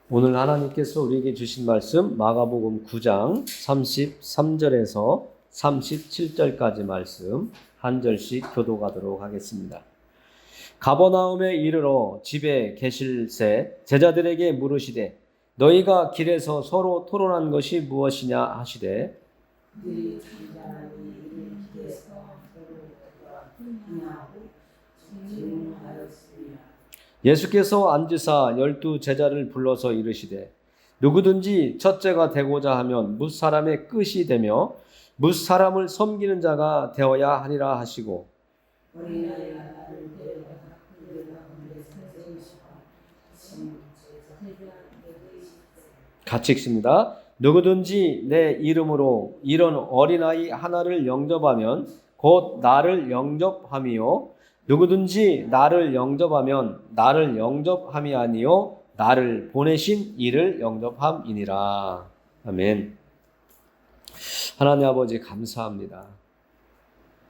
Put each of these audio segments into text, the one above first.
오늘 하나님께서 우리에게 주신 말씀 마가복음 9장 33절에서 37절까지 말씀 한 절씩 교도하도록 하겠습니다. 가버나움에 이르러 집에 계실새 제자들에게 물으시되 너희가 길에서 서로 토론한 것이 무엇이냐 하시되 네 장자라니 이를 길에서 서로 토론하냐고 질문하였으며 예수께서 앉으사 12 제자를 불러서 이르시되 누구든지 첫째가 되고자 하면 뭇 사람의 끝이 되며 뭇 사람을 섬기는 자가 되어야 하리라 하시고 어린아이가 나를 데려가 학교를 가운데 선생이시고 지금 같이 읽습니다. 누구든지 내 이름으로 이런 어린아이 하나를 영접하면 곧 나를 영접함이요 누구든지 나를 영접하면 나를 영접함이 아니요 나를 보내신 이를 영접함이니라. 아멘. 하나님 아버지 감사합니다.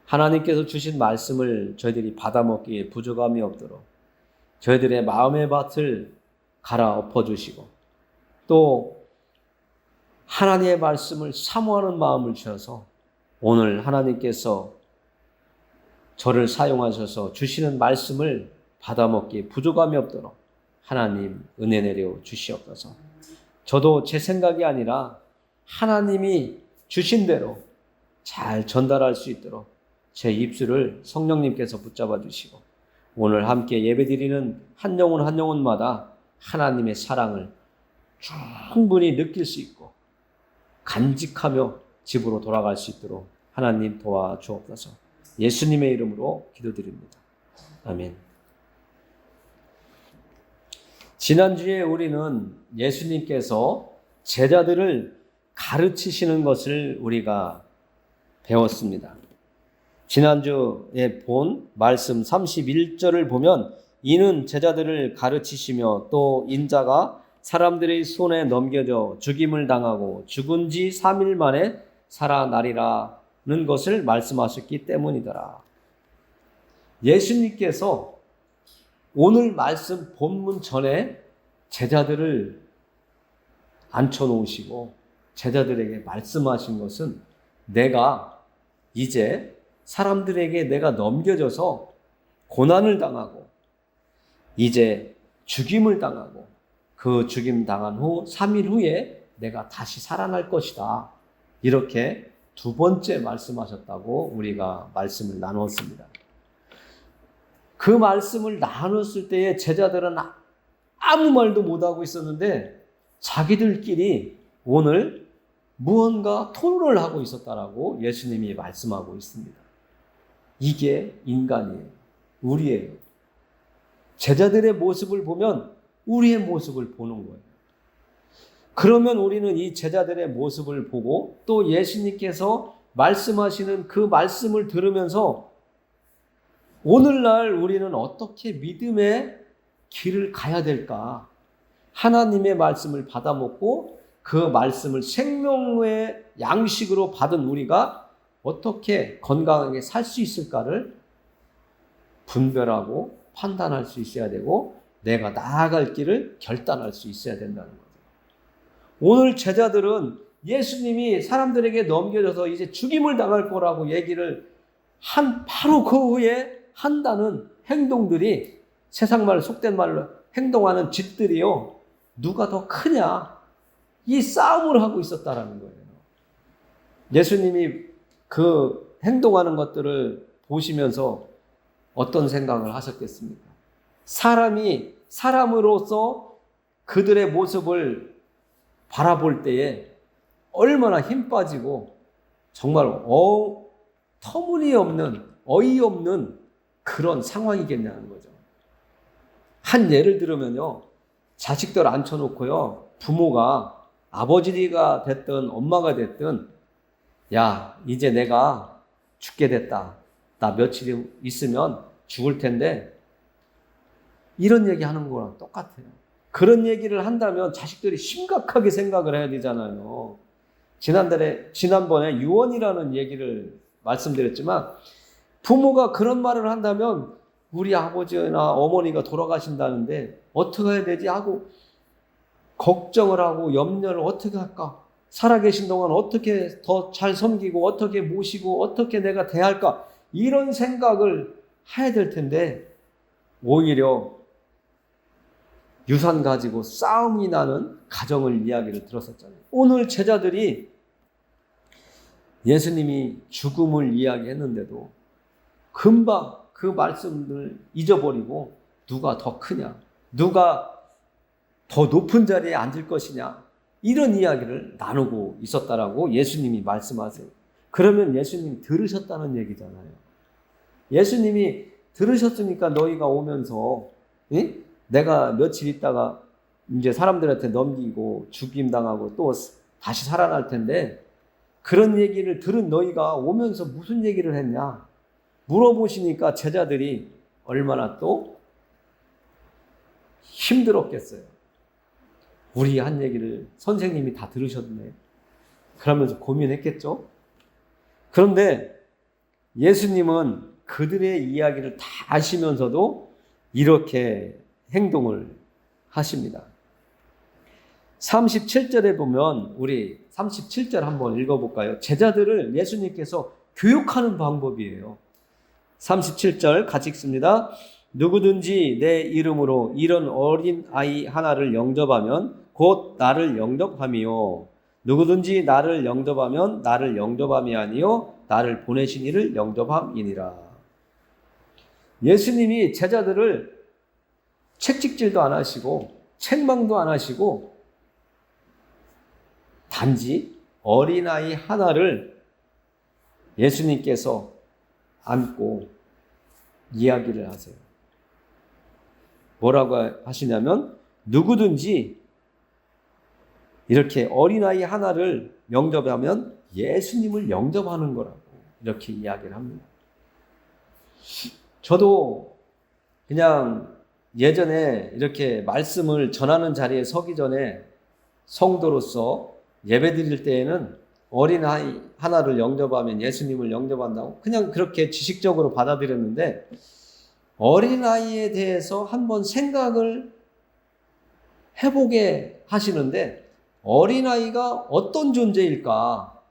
하나님께서 주신 말씀을 저희들이 받아먹기에 부족함이 없도록 저희들의 마음의 밭을 갈아 엎어주시고 또 하나님의 말씀을 사모하는 마음을 주셔서 오늘 하나님께서 저를 사용하셔서 주시는 말씀을 받아먹기에 부족함이 없도록 하나님 은혜 내려 주시옵소서. 저도 제 생각이 아니라 하나님이 주신 대로 잘 전달할 수 있도록 제 입술을 성령님께서 붙잡아 주시고 오늘 함께 예배드리는 한 영혼 한 영혼마다 하나님의 사랑을 충분히 느낄 수 있고 간직하며 집으로 돌아갈 수 있도록 하나님 도와주옵소서. 예수님의 이름으로 기도드립니다. 아멘. 지난주에 우리는 예수님께서 제자들을 가르치시는 것을 우리가 배웠습니다. 지난주에 본 말씀 31절을 보면 이는 제자들을 가르치시며 또 인자가 사람들의 손에 넘겨져 죽임을 당하고 죽은 지 3일 만에 살아나리라는 것을 말씀하셨기 때문이더라. 예수님께서 오늘 말씀 본문 전에 제자들을 앉혀놓으시고 제자들에게 말씀하신 것은 내가 이제 사람들에게 내가 넘겨져서 고난을 당하고 이제 죽임을 당하고 그 죽임 당한 후 3일 후에 내가 다시 살아날 것이다. 이렇게 두 번째 말씀하셨다고 우리가 말씀을 나눴습니다. 그 말씀을 나눴을 때에 제자들은 아무 말도 못하고 있었는데 자기들끼리 오늘 무언가 토론을 하고 있었다라고 예수님이 말씀하고 있습니다. 이게 인간이에요. 우리예요. 제자들의 모습을 보면 우리의 모습을 보는 거예요. 그러면 우리는 이 제자들의 모습을 보고 또 예수님께서 말씀하시는 그 말씀을 들으면서 오늘날 우리는 어떻게 믿음의 길을 가야 될까? 하나님의 말씀을 받아먹고 그 말씀을 생명의 양식으로 받은 우리가 어떻게 건강하게 살 수 있을까를 분별하고 판단할 수 있어야 되고 내가 나아갈 길을 결단할 수 있어야 된다는 거죠. 오늘 제자들은 예수님이 사람들에게 넘겨져서 이제 죽임을 당할 거라고 얘기를 한 바로 그 후에 한다는 행동들이 세상 말로 속된 말로 행동하는 짓들이요. 누가 더 크냐? 이 싸움을 하고 있었다라는 거예요. 예수님이 그 행동하는 것들을 보시면서 어떤 생각을 하셨겠습니까? 사람이 사람으로서 그들의 모습을 바라볼 때에 얼마나 힘 빠지고 정말 터무니없는 어이없는 그런 상황이겠냐는 거죠. 한 예를 들으면요. 자식들 앉혀놓고요. 부모가 아버지가 됐든 엄마가 됐든 야 이제 내가 죽게 됐다. 나 며칠 있으면 죽을 텐데 이런 얘기 하는 거랑 똑같아요. 그런 얘기를 한다면 자식들이 심각하게 생각을 해야 되잖아요. 지난번에 유언이라는 얘기를 말씀드렸지만 부모가 그런 말을 한다면 우리 아버지나 어머니가 돌아가신다는데 어떻게 해야 되지 하고 걱정을 하고 염려를 어떻게 할까? 살아계신 동안 어떻게 더 잘 섬기고 어떻게 모시고 어떻게 내가 대할까? 이런 생각을 해야 될 텐데 오히려 유산 가지고 싸움이 나는 가정을 이야기를 들었었잖아요. 오늘 제자들이 예수님이 죽음을 이야기했는데도 금방 그 말씀을 잊어버리고 누가 더 크냐? 누가 더 높은 자리에 앉을 것이냐? 이런 이야기를 나누고 있었다라고 예수님이 말씀하세요. 그러면 예수님이 들으셨다는 얘기잖아요. 예수님이 들으셨으니까 너희가 오면서 내가 며칠 있다가 이제 사람들한테 넘기고 죽임당하고 또 다시 살아날 텐데 그런 얘기를 들은 너희가 오면서 무슨 얘기를 했냐? 물어보시니까 제자들이 얼마나 또 힘들었겠어요. 우리 한 얘기를 선생님이 다 들으셨네. 그러면서 고민했겠죠? 그런데 예수님은 그들의 이야기를 다 아시면서도 이렇게 행동을 하십니다. 37절에 보면 우리 37절 한번 읽어볼까요? 제자들을 예수님께서 교육하는 방법이에요. 37절 같이 읽습니다. 누구든지 내 이름으로 이런 어린 아이 하나를 영접하면 곧 나를 영접함이요. 누구든지 나를 영접하면 나를 영접함이 아니요 나를 보내신 이를 영접함이니라. 예수님이 제자들을 책찍질도 안 하시고 책망도 안 하시고 단지 어린아이 하나를 예수님께서 안고 이야기를 하세요. 뭐라고 하시냐면 누구든지 이렇게 어린아이 하나를 영접하면 예수님을 영접하는 거라고 이렇게 이야기를 합니다. 저도 그냥 예전에 이렇게 말씀을 전하는 자리에 서기 전에 성도로서 예배 드릴 때에는 어린아이 하나를 영접하면 예수님을 영접한다고 그냥 그렇게 지식적으로 받아들였는데 어린아이에 대해서 한번 생각을 해보게 하시는데 어린아이가 어떤 존재일까?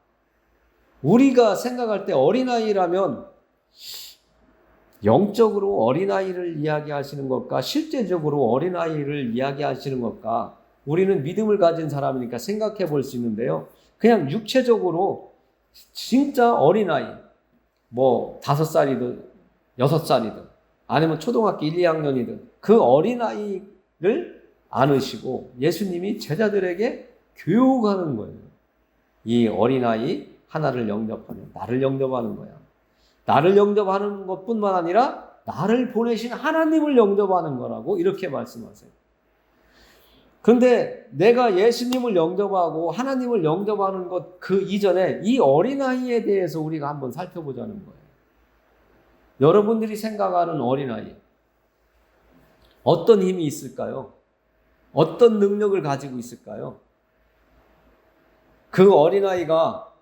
우리가 생각할 때 어린아이라면 영적으로 어린아이를 이야기하시는 것과 실제적으로 어린아이를 이야기하시는 것과 우리는 믿음을 가진 사람이니까 생각해 볼 수 있는데요. 그냥 육체적으로 진짜 어린아이, 뭐 5살이든 6살이든 아니면 초등학교 1, 2학년이든 그 어린아이를 안으시고 예수님이 제자들에게 교육하는 거예요. 이 어린아이 하나를 영접하면 나를 영접하는 거야. 나를 영접하는 것뿐만 아니라 나를 보내신 하나님을 영접하는 거라고 이렇게 말씀하세요. 그런데 내가 예수님을 영접하고 하나님을 영접하는 것 그 이전에 이 어린아이에 대해서 우리가 한번 살펴보자는 거예요. 여러분들이 생각하는 어린아이 어떤 힘이 있을까요? 어떤 능력을 가지고 있을까요? 그 어린아이가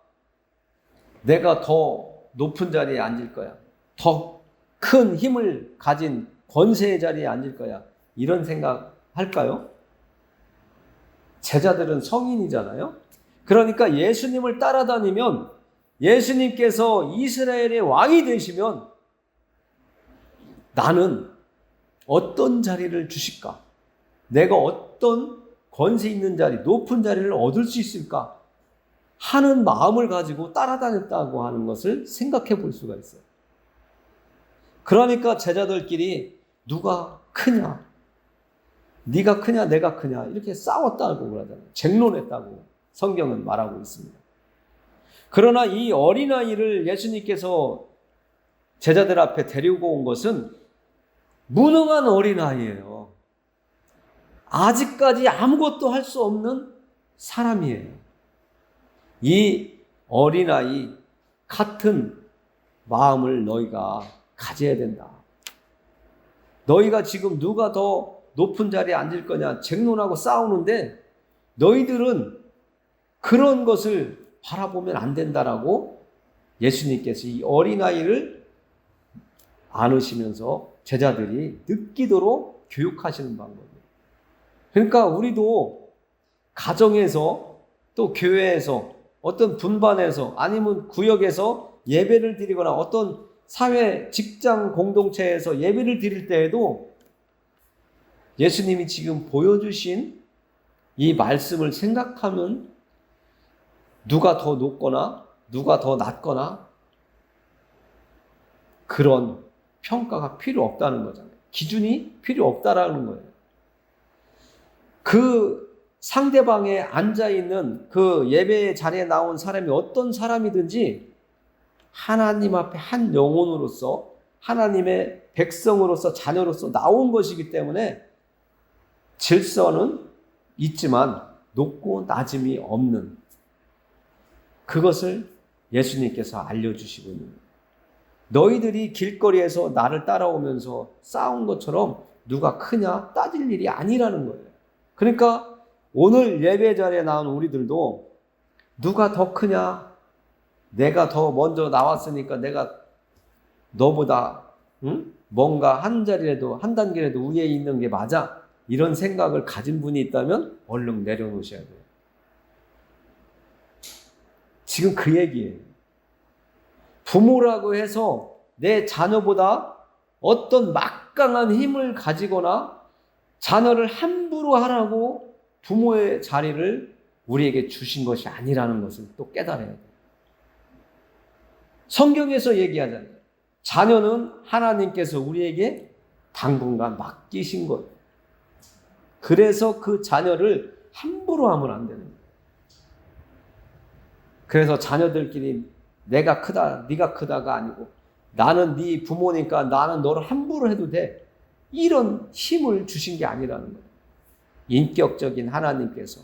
내가 더 높은 자리에 앉을 거야. 더 큰 힘을 가진 권세의 자리에 앉을 거야. 이런 생각 할까요? 제자들은 성인이잖아요. 그러니까 예수님을 따라다니면 예수님께서 이스라엘의 왕이 되시면 나는 어떤 자리를 주실까? 내가 어떤 권세 있는 자리, 높은 자리를 얻을 수 있을까? 하는 마음을 가지고 따라다녔다고 하는 것을 생각해 볼 수가 있어요. 그러니까 제자들끼리 누가 크냐? 네가 크냐 내가 크냐 이렇게 싸웠다고 그러잖아요. 쟁론했다고 성경은 말하고 있습니다. 그러나 이 어린아이를 예수님께서 제자들 앞에 데리고 온 것은 무능한 어린아이예요. 아직까지 아무것도 할 수 없는 사람이에요. 이 어린아이 같은 마음을 너희가 가져야 된다. 너희가 지금 누가 더 높은 자리에 앉을 거냐 쟁론하고 싸우는데 너희들은 그런 것을 바라보면 안 된다라고 예수님께서 이 어린아이를 안으시면서 제자들이 느끼도록 교육하시는 방법이에요. 그러니까 우리도 가정에서 또 교회에서 어떤 분반에서 아니면 구역에서 예배를 드리거나 어떤 사회 직장 공동체에서 예배를 드릴 때에도 예수님이 지금 보여주신 이 말씀을 생각하면 누가 더 높거나 누가 더 낮거나 그런 평가가 필요 없다는 거잖아요. 기준이 필요 없다라는 거예요. 그 상대방에 앉아있는 그 예배 자리에 나온 사람이 어떤 사람이든지 하나님 앞에 한 영혼으로서 하나님의 백성으로서 자녀로서 나온 것이기 때문에 질서는 있지만 높고 낮음이 없는 그것을 예수님께서 알려주시고 있는 거예요. 너희들이 길거리에서 나를 따라오면서 싸운 것처럼 누가 크냐 따질 일이 아니라는 거예요. 그러니까 오늘 예배 자리에 나온 우리들도 누가 더 크냐, 내가 더 먼저 나왔으니까 내가 너보다 뭔가 한 자리라도 한 단계라도 위에 있는 게 맞아, 이런 생각을 가진 분이 있다면 얼른 내려놓으셔야 돼요. 지금 그 얘기예요. 부모라고 해서 내 자녀보다 어떤 막강한 힘을 가지거나 자녀를 함부로 하라고 부모의 자리를 우리에게 주신 것이 아니라는 것을 또 깨달아야 돼요. 성경에서 얘기하잖아요. 자녀는 하나님께서 우리에게 당분간 맡기신 거예요. 그래서 그 자녀를 함부로 하면 안 되는 거예요. 그래서 자녀들끼리 내가 크다, 네가 크다가 아니고 나는 네 부모니까 나는 너를 함부로 해도 돼, 이런 힘을 주신 게 아니라는 거예요. 인격적인 하나님께서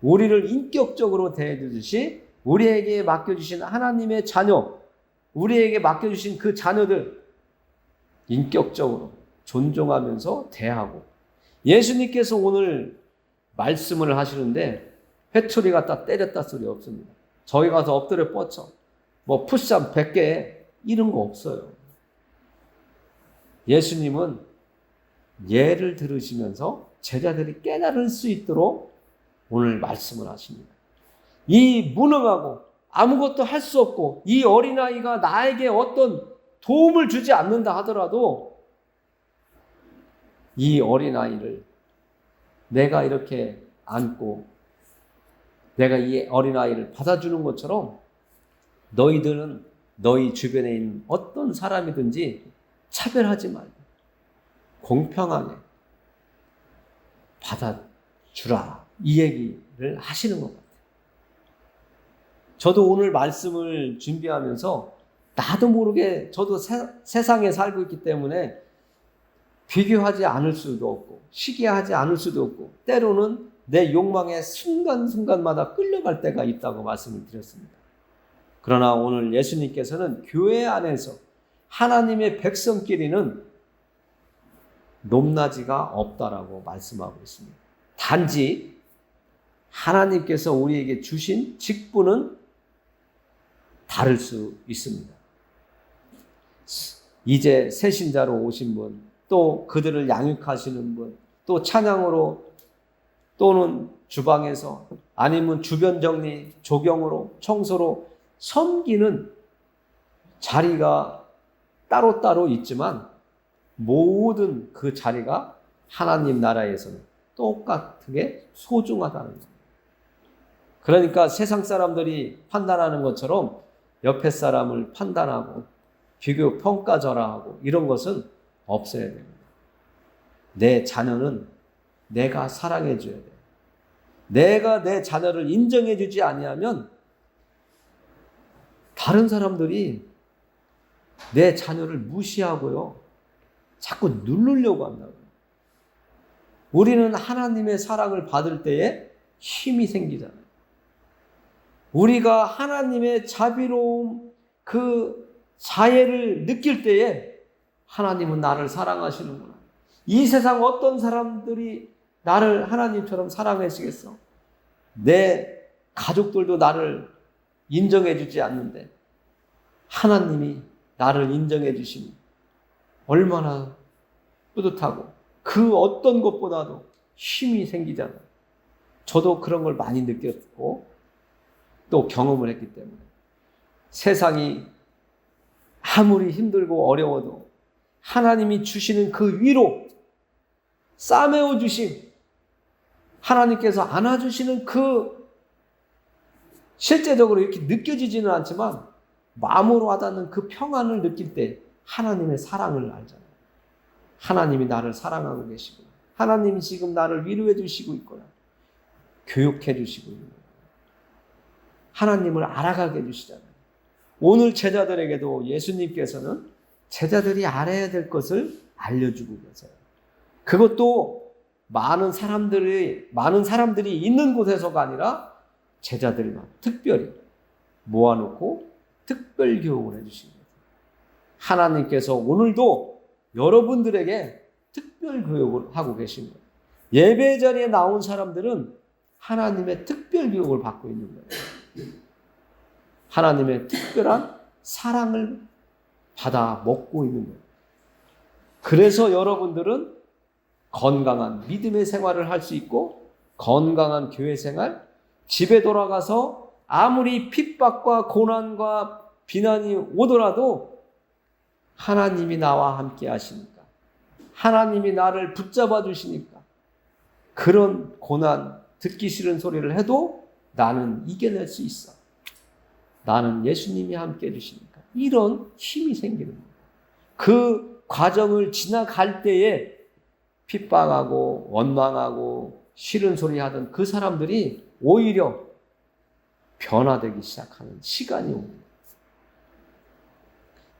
우리를 인격적으로 대해주듯이 우리에게 맡겨주신 하나님의 자녀, 우리에게 맡겨주신 그 자녀들 인격적으로 존중하면서 대하고, 예수님께서 오늘 말씀을 하시는데 회초리 갖다 때렸다 소리 없습니다. 저희 가서 엎드려 뻗쳐 뭐 푸시업 100개 이런 거 없어요. 예수님은 예를 들으시면서 제자들이 깨달을 수 있도록 오늘 말씀을 하십니다. 이 무능하고 아무것도 할 수 없고 이 어린아이가 나에게 어떤 도움을 주지 않는다 하더라도 이 어린아이를 내가 이렇게 안고 내가 이 어린아이를 받아주는 것처럼 너희들은 너희 주변에 있는 어떤 사람이든지 차별하지 말고 공평하게 받아주라, 이 얘기를 하시는 것 같아요. 저도 오늘 말씀을 준비하면서 나도 모르게 저도 세상에 살고 있기 때문에 비교하지 않을 수도 없고 시기하지 않을 수도 없고 때로는 내 욕망에 순간순간마다 끌려갈 때가 있다고 말씀을 드렸습니다. 그러나 오늘 예수님께서는 교회 안에서 하나님의 백성끼리는 높낮이가 없다라고 말씀하고 있습니다. 단지 하나님께서 우리에게 주신 직분은 다를 수 있습니다. 이제 새 신자로 오신 분, 또 그들을 양육하시는 분, 또 찬양으로 또는 주방에서 아니면 주변 정리, 조경으로, 청소로 섬기는 자리가 따로따로 있지만 모든 그 자리가 하나님 나라에서는 똑같게 소중하다는 거예요. 그러니까 세상 사람들이 판단하는 것처럼 옆에 사람을 판단하고 비교 평가절하하고 이런 것은 없어야 됩니다. 내 자녀는 내가 사랑해 줘야 돼요. 내가 내 자녀를 인정해 주지 아니하면 다른 사람들이 내 자녀를 무시하고요, 자꾸 누르려고 한다고요. 우리는 하나님의 사랑을 받을 때에 힘이 생기잖아요. 우리가 하나님의 자비로움, 그 자애를 느낄 때에 하나님은 나를 사랑하시는구나. 이 세상 어떤 사람들이 나를 하나님처럼 사랑하시겠어? 내 가족들도 나를 인정해 주지 않는데 하나님이 나를 인정해 주시니 얼마나 뿌듯하고 그 어떤 것보다도 힘이 생기잖아요. 저도 그런 걸 많이 느꼈고 또 경험을 했기 때문에 세상이 아무리 힘들고 어려워도 하나님이 주시는 그 위로, 싸매어 주심, 하나님께서 안아주시는 그 실제적으로 이렇게 느껴지지는 않지만 마음으로 와닿는 그 평안을 느낄 때 하나님의 사랑을 알잖아요. 하나님이 나를 사랑하고 계시고 하나님이 지금 나를 위로해 주시고 있구나, 교육해 주시고 있는 거예요. 하나님을 알아가게 해주시잖아요. 오늘 제자들에게도 예수님께서는 제자들이 알아야 될 것을 알려주고 계세요. 그것도 많은 사람들이 있는 곳에서가 아니라 제자들만 특별히 모아놓고 특별 교육을 해주신 거예요. 하나님께서 오늘도 여러분들에게 특별 교육을 하고 계신 거예요. 예배 자리에 나온 사람들은 하나님의 특별 교육을 받고 있는 거예요. 하나님의 특별한 사랑을 받아 먹고 있는 거예요. 그래서 여러분들은 건강한 믿음의 생활을 할 수 있고 건강한 교회 생활, 집에 돌아가서 아무리 핍박과 고난과 비난이 오더라도 하나님이 나와 함께 하시니까, 하나님이 나를 붙잡아 주시니까 그런 고난, 듣기 싫은 소리를 해도 나는 이겨낼 수 있어. 나는 예수님이 함께 해주시니까. 이런 힘이 생기는 거예요. 그 과정을 지나갈 때에 핍박하고 원망하고 싫은 소리 하던 그 사람들이 오히려 변화되기 시작하는 시간이 옵니다.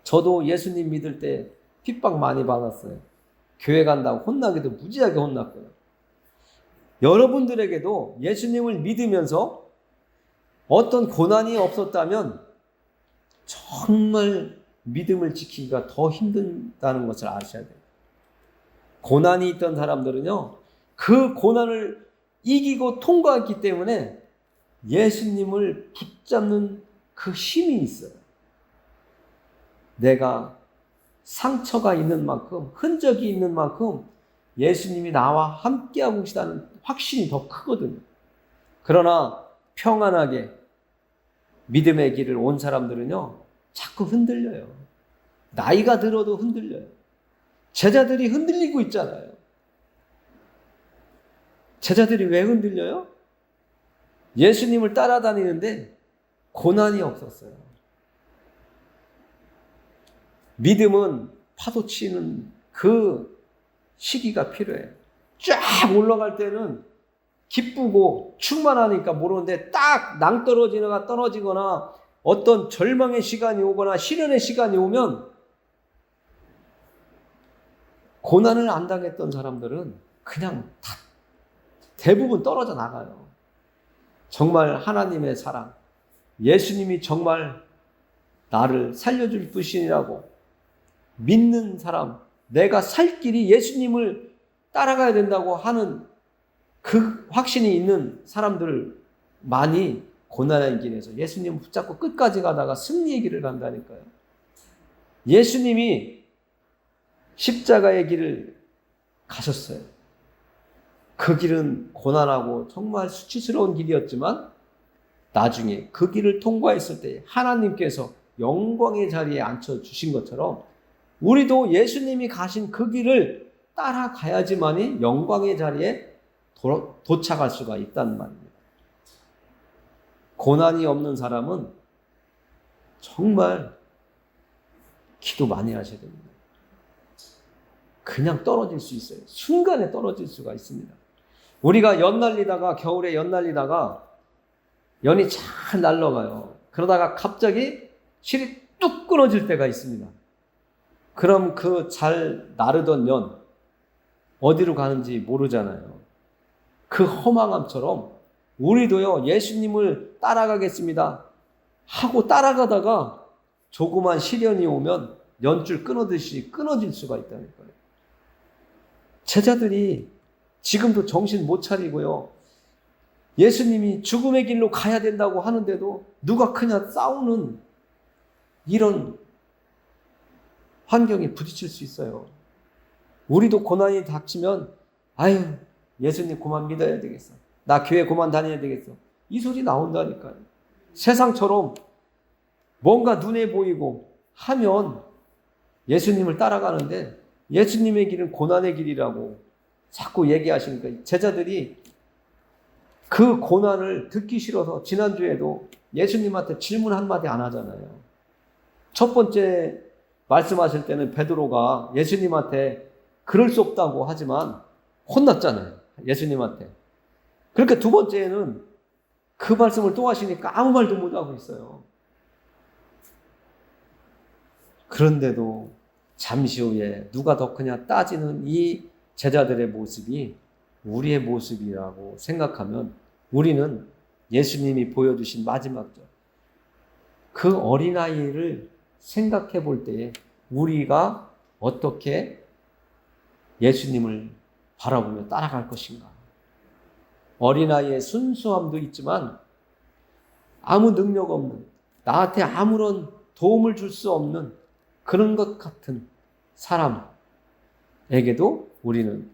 저도 예수님 믿을 때 핍박 많이 받았어요. 교회 간다고 혼나기도 무지하게 혼났고요. 여러분들에게도 예수님을 믿으면서 어떤 고난이 없었다면 정말 믿음을 지키기가 더 힘든다는 것을 아셔야 돼요. 고난이 있던 사람들은요, 그 고난을 이기고 통과했기 때문에 예수님을 붙잡는 그 힘이 있어요. 내가 상처가 있는 만큼, 흔적이 있는 만큼 예수님이 나와 함께하고 계시다는 확신이 더 크거든요. 그러나 평안하게 믿음의 길을 온 사람들은요, 자꾸 흔들려요. 나이가 들어도 흔들려요. 제자들이 흔들리고 있잖아요. 제자들이 왜 흔들려요? 예수님을 따라다니는데 고난이 없었어요. 믿음은 파도치는 그 시기가 필요해요. 쫙 올라갈 때는 기쁘고 충만하니까 모르는데 딱 낭떠러지거나 떨어지거나 어떤 절망의 시간이 오거나 시련의 시간이 오면 고난을 안 당했던 사람들은 그냥 다 대부분 떨어져 나가요. 정말 하나님의 사랑, 예수님이 정말 나를 살려줄 분이라고 믿는 사람, 내가 살 길이 예수님을 따라가야 된다고 하는 그 확신이 있는 사람들 많이 고난의 길에서 예수님 붙잡고 끝까지 가다가 승리의 길을 간다니까요. 예수님이 십자가의 길을 가셨어요. 그 길은 고난하고 정말 수치스러운 길이었지만 나중에 그 길을 통과했을 때 하나님께서 영광의 자리에 앉혀주신 것처럼 우리도 예수님이 가신 그 길을 따라가야지만이 영광의 자리에 도착할 수가 있다는 말입니다. 고난이 없는 사람은 정말 기도 많이 하셔야 됩니다. 그냥 떨어질 수 있어요. 순간에 떨어질 수가 있습니다. 우리가 연날리다가 겨울에 연날리다가 연이 잘 날아가요. 그러다가 갑자기 실이 뚝 끊어질 때가 있습니다. 그럼 그 잘 나르던 연 어디로 가는지 모르잖아요. 그 허망함처럼 우리도요, 예수님을 따라가겠습니다 하고 따라가다가 조그만 시련이 오면 연줄 끊어듯이 끊어질 수가 있다니까요. 제자들이 지금도 정신 못 차리고요, 예수님이 죽음의 길로 가야 된다고 하는데도 누가 크냐 싸우는 이런 환경에 부딪힐 수 있어요. 우리도 고난이 닥치면 아유, 예수님 그만 믿어야 되겠어. 나 교회 그만 다녀야 되겠어. 이 소리 나온다니까요. 세상처럼 뭔가 눈에 보이고 하면 예수님을 따라가는데 예수님의 길은 고난의 길이라고 자꾸 얘기하시니까 제자들이 그 고난을 듣기 싫어서 지난주에도 예수님한테 질문 한마디 안 하잖아요. 첫 번째 말씀하실 때는 베드로가 예수님한테 그럴 수 없다고 하지만 혼났잖아요. 예수님한테. 그러니까 두 번째는 그 말씀을 또 하시니까 아무 말도 못하고 있어요. 그런데도 잠시 후에 누가 더 크냐 따지는 이 제자들의 모습이 우리의 모습이라고 생각하면 우리는 예수님이 보여주신 마지막 절, 그 어린아이를 생각해 볼 때에 우리가 어떻게 예수님을 바라보며 따라갈 것인가. 어린아이의 순수함도 있지만 아무 능력 없는, 나한테 아무런 도움을 줄 수 없는 그런 것 같은 사람에게도 우리는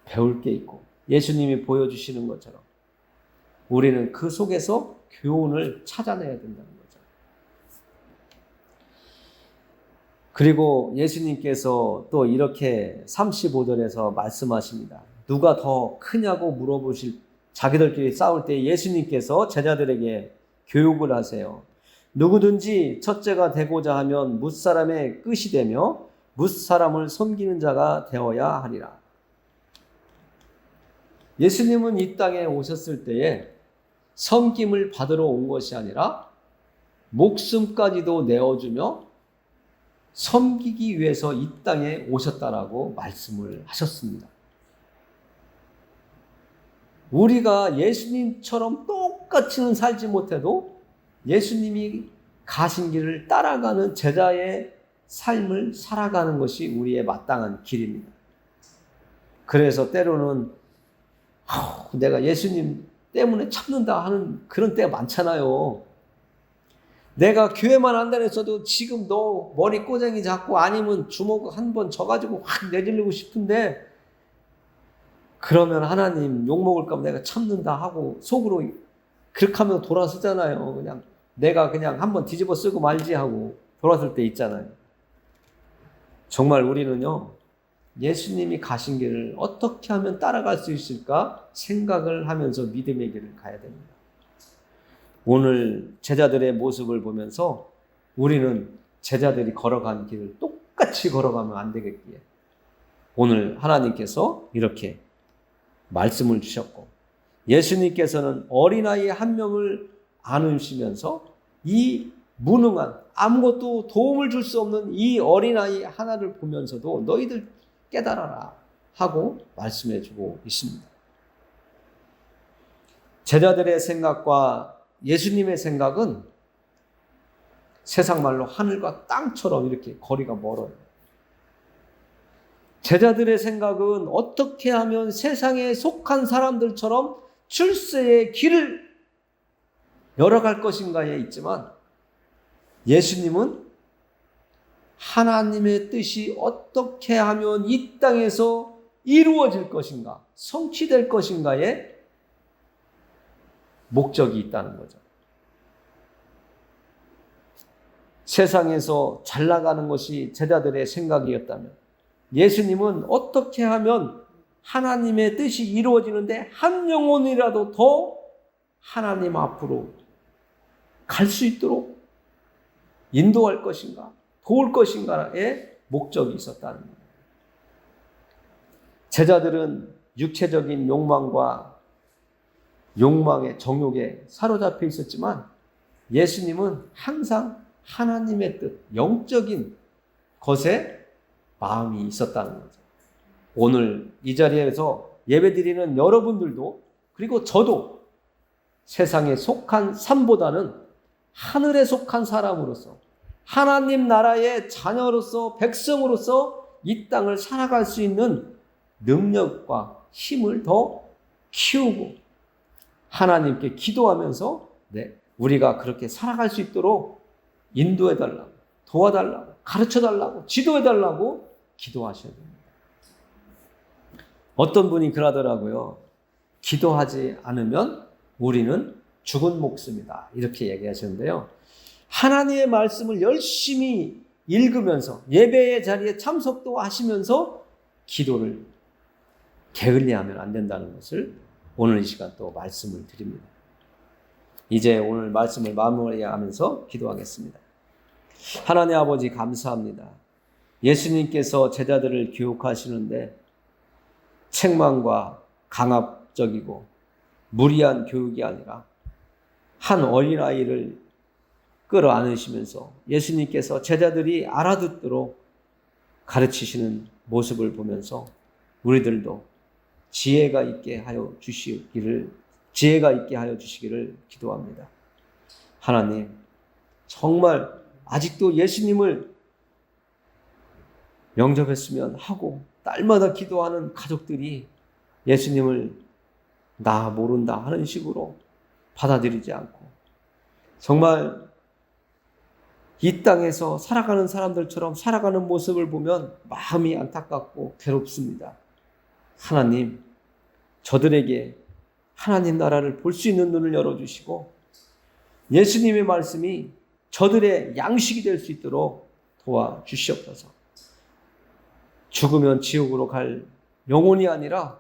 배울 게 있고 예수님이 보여주시는 것처럼 우리는 그 속에서 교훈을 찾아내야 된다는 거죠. 그리고 예수님께서 또 이렇게 35절에서 말씀하십니다. 누가 더 크냐고 물어보실, 자기들끼리 싸울 때 예수님께서 제자들에게 교육을 하세요. 누구든지 첫째가 되고자 하면 뭇사람의 끝이 되며 뭇사람을 섬기는 자가 되어야 하리라. 예수님은 이 땅에 오셨을 때에 섬김을 받으러 온 것이 아니라 목숨까지도 내어주며 섬기기 위해서 이 땅에 오셨다라고 말씀을 하셨습니다. 우리가 예수님처럼 똑같이는 살지 못해도 예수님이 가신 길을 따라가는 제자의 삶을 살아가는 것이 우리의 마땅한 길입니다. 그래서 때로는 내가 예수님 때문에 참는다 하는 그런 때가 많잖아요. 내가 교회만 안 다녔어도 지금 너 머리 꼬쟁이 잡고 아니면 주먹 한 번 져가지고 확 내지르고 싶은데 그러면 하나님 욕먹을까 봐 내가 참는다 하고 속으로 그렇게 하면 돌아서잖아요. 그냥 내가 그냥 한번 뒤집어 쓰고 말지 하고 돌아설 때 있잖아요. 정말 우리는요, 예수님이 가신 길을 어떻게 하면 따라갈 수 있을까 생각을 하면서 믿음의 길을 가야 됩니다. 오늘 제자들의 모습을 보면서 우리는 제자들이 걸어간 길을 똑같이 걸어가면 안 되겠기에 오늘 하나님께서 이렇게 말씀을 주셨고 예수님께서는 어린아이 한 명을 안으시면서 이 무능한 아무것도 도움을 줄 수 없는 이 어린아이 하나를 보면서도 너희들 깨달아라 하고 말씀해 주고 있습니다. 제자들의 생각과 예수님의 생각은 세상 말로 하늘과 땅처럼 이렇게 거리가 멀어요. 제자들의 생각은 어떻게 하면 세상에 속한 사람들처럼 출세의 길을 열어갈 것인가에 있지만 예수님은 하나님의 뜻이 어떻게 하면 이 땅에서 이루어질 것인가, 성취될 것인가에 목적이 있다는 거죠. 세상에서 잘 나가는 것이 제자들의 생각이었다면 예수님은 어떻게 하면 하나님의 뜻이 이루어지는데 한 영혼이라도 더 하나님 앞으로 갈 수 있도록 인도할 것인가, 도울 것인가에 목적이 있었다는 거예요. 제자들은 육체적인 욕망과 욕망의 정욕에 사로잡혀 있었지만 예수님은 항상 하나님의 뜻, 영적인 것에 마음이 있었다는 거죠. 오늘 이 자리에서 예배드리는 여러분들도 그리고 저도 세상에 속한 삶보다는 하늘에 속한 사람으로서 하나님 나라의 자녀로서 백성으로서 이 땅을 살아갈 수 있는 능력과 힘을 더 키우고 하나님께 기도하면서 우리가 그렇게 살아갈 수 있도록 인도해달라고, 도와달라고, 가르쳐달라고, 지도해달라고 기도하셔야 됩니다. 어떤 분이 그러더라고요. 기도하지 않으면 우리는 죽은 목숨이다. 이렇게 얘기하시는데요. 하나님의 말씀을 열심히 읽으면서 예배의 자리에 참석도 하시면서 기도를 게을리하면 안 된다는 것을 오늘 이 시간 또 말씀을 드립니다. 이제 오늘 말씀을 마무리하면서 기도하겠습니다. 하나님 아버지 감사합니다. 예수님께서 제자들을 교육하시는데 책망과 강압적이고 무리한 교육이 아니라 한 어린아이를 끌어안으시면서 예수님께서 제자들이 알아듣도록 가르치시는 모습을 보면서 우리들도 지혜가 있게 하여 주시기를 기도합니다. 하나님, 정말 아직도 예수님을 영접했으면 하고 딸마다 기도하는 가족들이 예수님을 나 모른다 하는 식으로 받아들이지 않고 정말 이 땅에서 살아가는 사람들처럼 살아가는 모습을 보면 마음이 안타깝고 괴롭습니다. 하나님, 저들에게 하나님 나라를 볼 수 있는 눈을 열어주시고 예수님의 말씀이 저들의 양식이 될 수 있도록 도와주시옵소서. 죽으면 지옥으로 갈 영혼이 아니라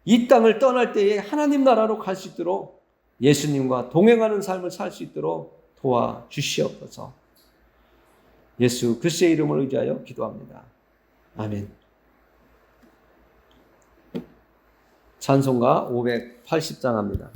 이 땅을 떠날 때에 하나님 나라로 갈 수 있도록 예수님과 동행하는 삶을 살 수 있도록 도와주시옵소서. 예수 그리스도의 이름을 의지하여 기도합니다. 아멘. 찬송가 580장 합니다.